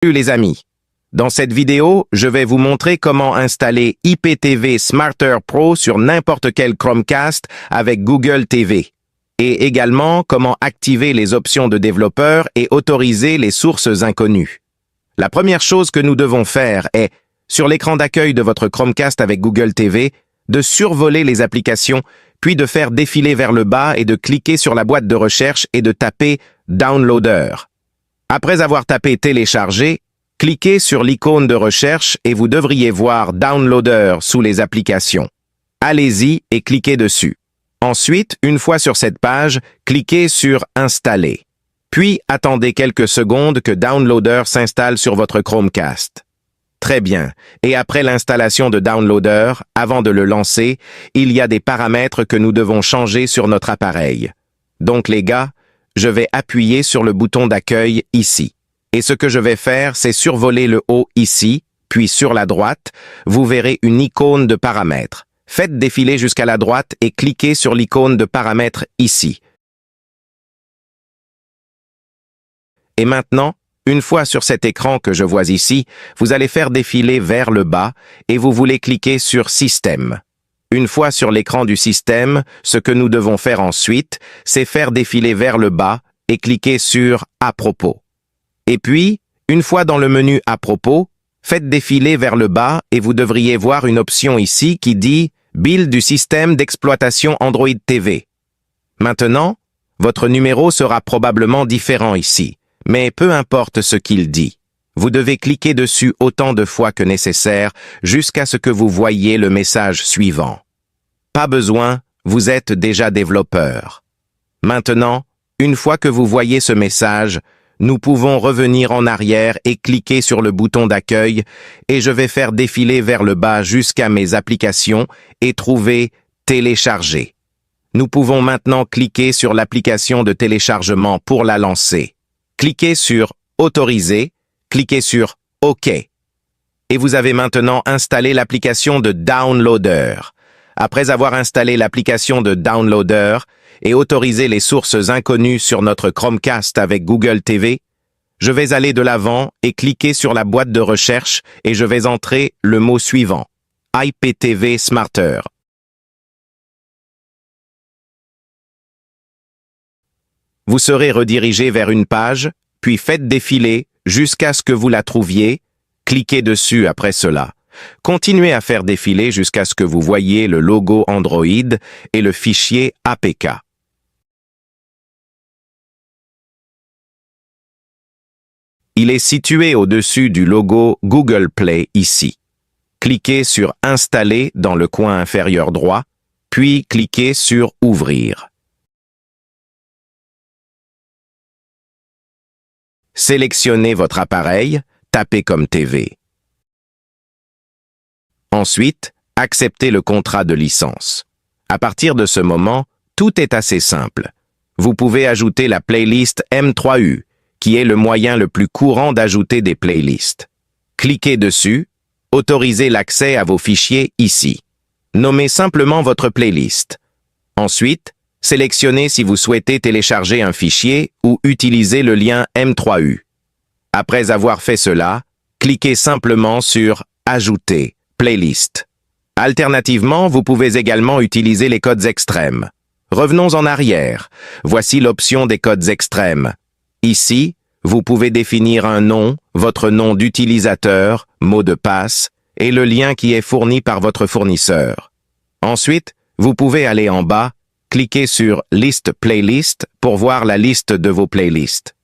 Salut les amis. Dans cette vidéo, je vais vous montrer comment installer IPTV Smarter Pro sur n'importe quel Chromecast avec Google TV. Et également comment activer les options de développeur et autoriser les sources inconnues. La première chose que nous devons faire est, sur l'écran d'accueil de votre Chromecast avec Google TV, de survoler les applications, puis de faire défiler vers le bas et de cliquer sur la boîte de recherche et de taper « Downloader ». Après avoir tapé « Télécharger », cliquez sur l'icône de recherche et vous devriez voir « Downloader » sous les applications. Allez-y et cliquez dessus. Ensuite, une fois sur cette page, cliquez sur « Installer ». Puis, attendez quelques secondes que Downloader s'installe sur votre Chromecast. Très bien. Et après l'installation de Downloader, avant de le lancer, il y a des paramètres que nous devons changer sur notre appareil. Donc les gars, je vais appuyer sur le bouton d'accueil ici. Et ce que je vais faire, c'est survoler le haut ici, puis sur la droite, vous verrez une icône de paramètres. Faites défiler jusqu'à la droite et cliquez sur l'icône de paramètres ici. Et maintenant, une fois sur cet écran que je vois ici, vous allez faire défiler vers le bas et vous voulez cliquer sur Système. Une fois sur l'écran du système, ce que nous devons faire ensuite, c'est faire défiler vers le bas et cliquer sur À propos. Et puis, une fois dans le menu À propos, faites défiler vers le bas et vous devriez voir une option ici qui dit Build du système d'exploitation Android TV. Maintenant, votre numéro sera probablement différent ici, mais peu importe ce qu'il dit. Vous devez cliquer dessus autant de fois que nécessaire jusqu'à ce que vous voyiez le message suivant. Pas besoin, vous êtes déjà développeur. Maintenant, une fois que vous voyez ce message, nous pouvons revenir en arrière et cliquer sur le bouton d'accueil et je vais faire défiler vers le bas jusqu'à mes applications et trouver « Télécharger ». Nous pouvons maintenant cliquer sur l'application de téléchargement pour la lancer. Cliquez sur « Autoriser », cliquez sur « OK ». Et vous avez maintenant installé l'application de Downloader. Après avoir installé l'application de Downloader et autorisé les sources inconnues sur notre Chromecast avec Google TV, je vais aller de l'avant et cliquer sur la boîte de recherche et je vais entrer le mot suivant, IPTV Smarter. Vous serez redirigé vers une page, puis faites défiler jusqu'à ce que vous la trouviez, cliquez dessus après cela. Continuez à faire défiler jusqu'à ce que vous voyiez le logo Android et le fichier APK. Il est situé au-dessus du logo Google Play ici. Cliquez sur « Installer » dans le coin inférieur droit, puis cliquez sur « Ouvrir ». Sélectionnez votre appareil, tapez comme TV. Ensuite, acceptez le contrat de licence. À partir de ce moment, tout est assez simple. Vous pouvez ajouter la playlist M3U, qui est le moyen le plus courant d'ajouter des playlists. Cliquez dessus, autorisez l'accès à vos fichiers ici. Nommez simplement votre playlist. Ensuite, sélectionnez si vous souhaitez télécharger un fichier ou utiliser le lien M3U. Après avoir fait cela, cliquez simplement sur « Ajouter » playlist. Alternativement, vous pouvez également utiliser les codes extrêmes. Revenons en arrière. Voici l'option des codes extrêmes. Ici, vous pouvez définir un nom, votre nom d'utilisateur, mot de passe, et le lien qui est fourni par votre fournisseur. Ensuite, vous pouvez aller en bas, cliquez sur « Liste playlist » pour voir la liste de vos playlists.